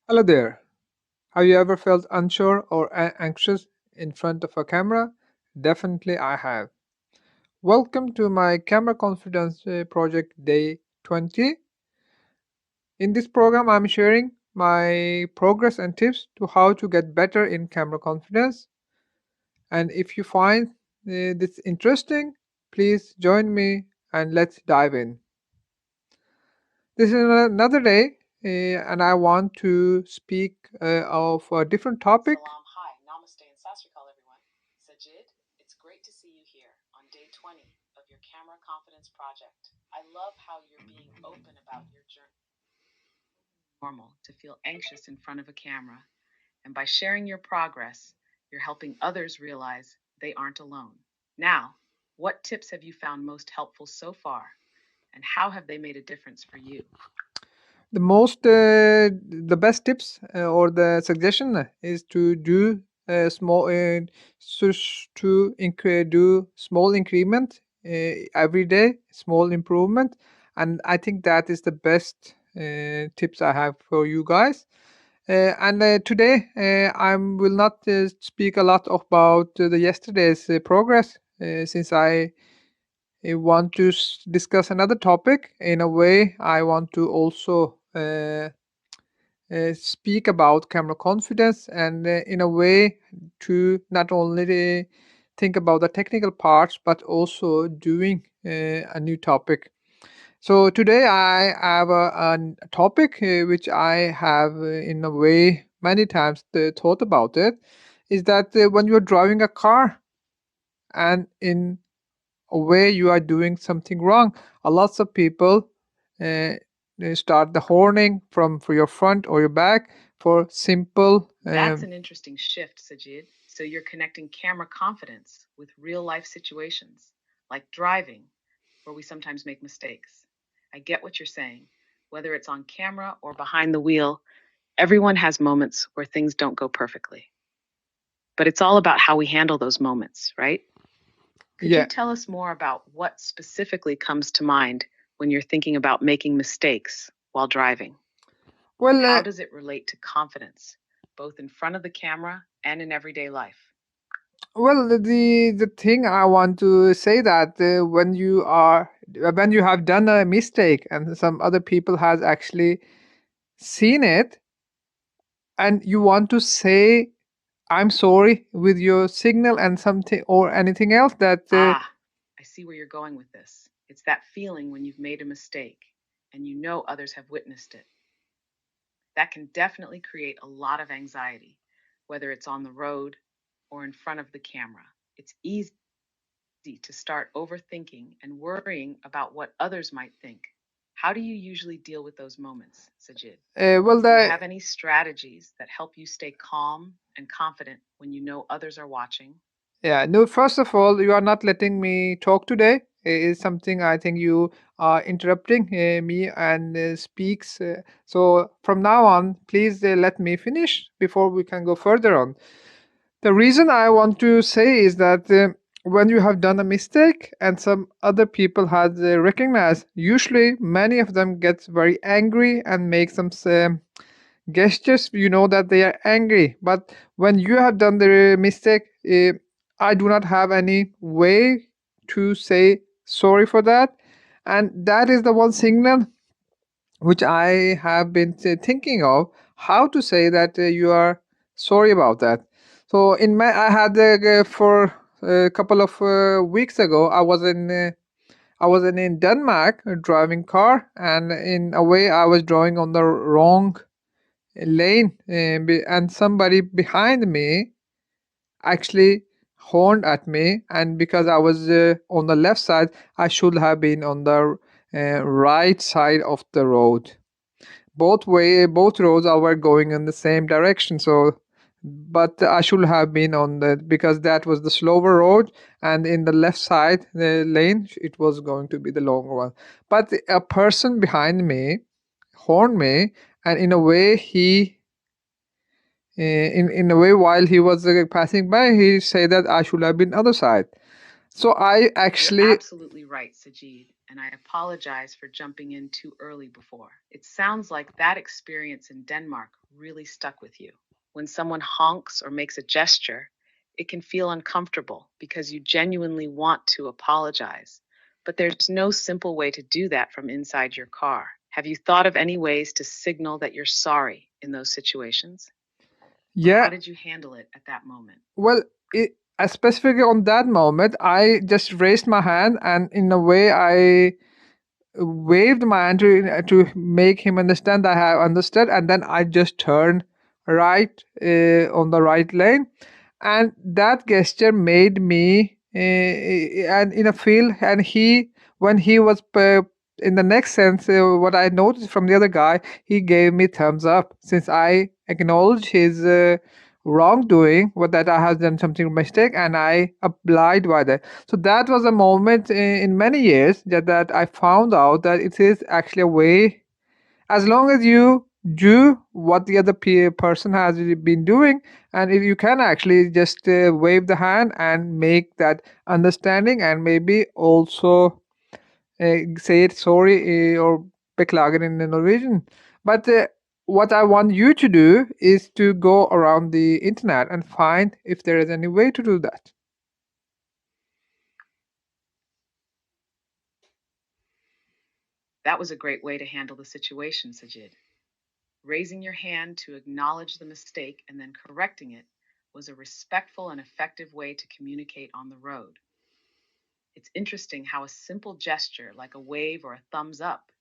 Hello there. Have you ever felt unsure or anxious in front of a camera? Definitely, I have. Welcome to my Camera Confidence Project Day 20. In this program, I'm sharing my progress and tips to how to get better in camera confidence. And if you find this interesting, please join me and let's dive in. This is another day, and I want to speak of a different topic. Salam, hi, namaste, and sasrikal, everyone. Sajid, it's great to see you here on day 20 of your Camera Confidence Project. I love how you're being open about your journey. Normal to feel anxious in front of a camera, and by sharing your progress, you're helping others realize they aren't alone. Now, what tips have you found most helpful so far, and how have they made a difference for you? The best tips or the suggestion is to do small do small increment every day, small improvement, and I think that is the best tips I have for you guys. And today I will not speak a lot about the yesterday's progress, since I want to discuss another topic. In a way, I want to also speak about camera confidence, and in a way to not only think about the technical parts but also doing a new topic. So today I have a topic which I have in a way many times thought about it, is that when you're driving a car and in a way you are doing something wrong, a lots of people they start the horning from for your front or your back for simple That's an interesting shift, Sajid. So you're connecting camera confidence with real life situations, like driving, where we sometimes make mistakes. I get what you're saying. Whether it's on camera or behind the wheel, everyone has moments where things don't go perfectly. But it's all about how we handle those moments, right? Could you yeah. tell us more about what specifically comes to mind when you're thinking about making mistakes while driving? Well, How does it relate to confidence, both in front of the camera and in everyday life? the thing I want to say that when you have done a mistake and some other people has actually seen it, and you want to say I'm sorry with your signal and something or anything else that Ah, I see where you're going with this. It's that feeling when you've made a mistake and you know others have witnessed it. That can definitely create a lot of anxiety, whether it's on the road or in front of the camera. It's easy to start overthinking and worrying about what others might think. How do you usually deal with those moments, Sajid? well Do you the have any strategies that help you stay calm and confident when you know others are watching? Yeah, no, first of all, you are not letting me talk today. It is something I think you are interrupting me and speaks. So from now on, please let me finish before we can go further on. The reason I want to say is that when you have done a mistake and some other people had recognized, usually many of them get very angry and make some gestures, you know that they are angry. But when you have done the mistake, I do not have any way to say sorry for that, and that is the one signal which I have been thinking of how to say that you are sorry about that. So in my I had for a couple of weeks ago, I was in Denmark driving car, and in a way I was driving on the wrong lane, and somebody behind me actually horned at me, and because I was on the left side, I should have been on the right side of the road. Both roads were going in the same direction, so but I should have been on the, because that was the slower road, and in the left side the lane it was going to be the longer one. But a person behind me horned me, and in a way in a way while he was passing by, he said that I should have been other side. So I You're actually absolutely right, Sajid. and I apologize for jumping in too early before. It sounds like that experience in Denmark really stuck with you. When someone honks or makes a gesture, it can feel uncomfortable because you genuinely want to apologize. But there's no simple way to do that from inside your car. Have you thought of any ways to signal that you're sorry in those situations? Or Yeah, how did you handle it at that moment? well, specifically on that moment, I just raised my hand, and in a way, I waved my hand to make him understand I have understood, and then I just turned right on the right lane, and that gesture made me and in a feel, and he when he was in the next sense, what I noticed from the other guy, he gave me thumbs up since I acknowledged his wrongdoing, what that I have done something mistake, and I applied by that. So that was a moment in many years that I found out that it is actually a way, as long as you do what the other person has been doing, and if you can actually just wave the hand and make that understanding, and maybe also say it sorry or beklager in the Norwegian. But what I want you to do is to go around the internet and find if there is any way to do that. That was a great way to handle the situation, Sajid. Raising your hand to acknowledge the mistake and then correcting it was a respectful and effective way to communicate on the road. It's interesting how a simple gesture like a wave or a thumbs up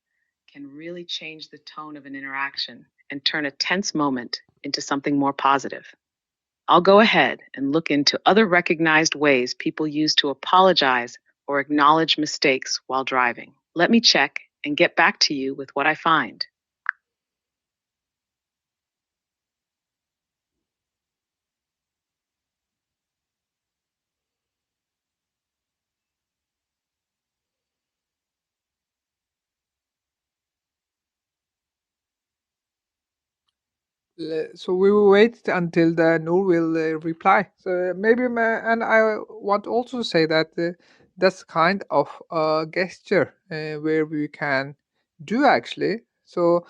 can really change the tone of an interaction and turn a tense moment into something more positive. I'll go ahead and look into other recognized ways people use to apologize or acknowledge mistakes while driving. Let me check and get back to you with what I find. So we will wait until the Noor will reply. So maybe, and I want also to say that that's kind of a gesture where we can do actually. So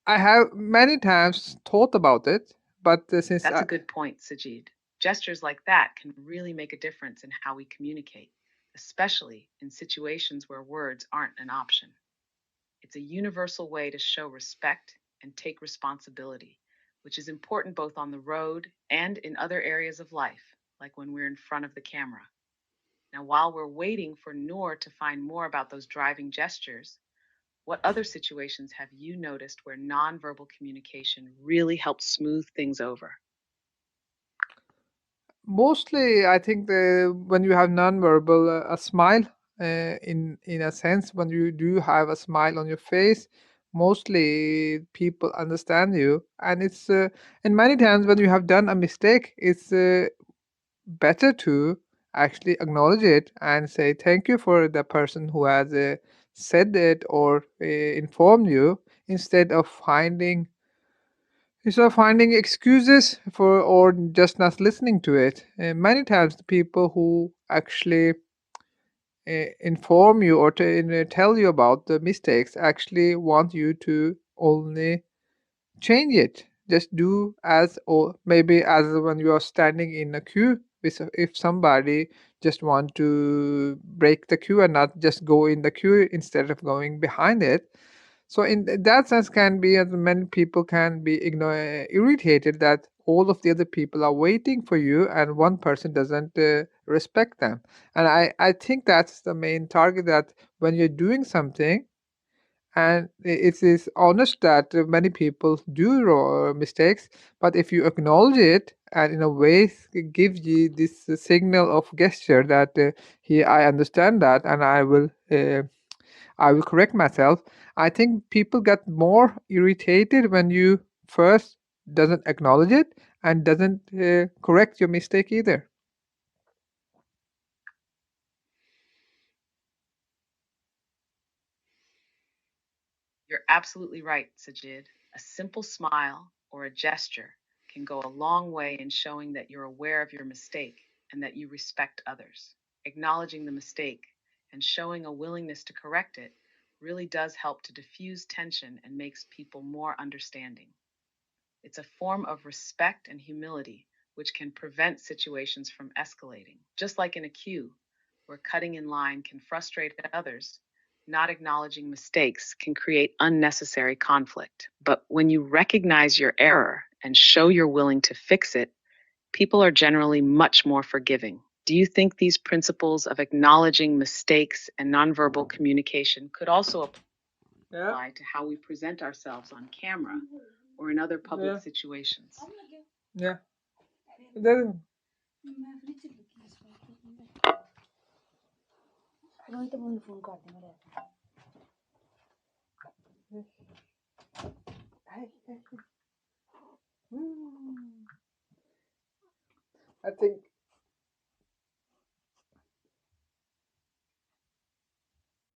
I have many times thought about it, but since That's a good point, Sajid. Gestures like that can really make a difference in how we communicate, especially in situations where words aren't an option. It's a universal way to show respect and take responsibility, which is important both on the road and in other areas of life, like when we're in front of the camera. Now, while we're waiting for Noor to find more about those driving gestures, what other situations have you noticed where nonverbal communication really helps smooth things over? mostly, I think when you have nonverbal, a smile, in a sense, when you do have a smile on your face, mostly people understand you, and it's and many times when you have done a mistake, it's better to actually acknowledge it and say thank you for the person who has said it or informed you, instead of finding excuses for or just not listening to it. Many times, the people who actually inform you or tell you about the mistakes actually want you to only change it. Just do as, or maybe as when you are standing in a queue, if somebody just want to break the queue and not just go in the queue instead of going behind it. So in that sense, can be, as many people can be irritated that all of the other people are waiting for you and one person doesn't respect them. And I think that's the main target, that when you're doing something, and it is honest that many people do mistakes, but if you acknowledge it and in a way give you this signal of gesture that here I understand that, and I will correct myself. I think people get more irritated when you first doesn't acknowledge it and doesn't correct your mistake either. You're absolutely right, Sajid. A simple smile or a gesture can go a long way in showing that you're aware of your mistake and that you respect others. Acknowledging the mistake and showing a willingness to correct it really does help to diffuse tension and makes people more understanding. It's a form of respect and humility, which can prevent situations from escalating. Just like in a queue, where cutting in line can frustrate others, not acknowledging mistakes can create unnecessary conflict. But when you recognize your error and show you're willing to fix it, people are generally much more forgiving. Do you think these principles of acknowledging mistakes and nonverbal communication could also Yeah, apply to how we present ourselves on camera or in other public yeah, situations? yeah. There- I think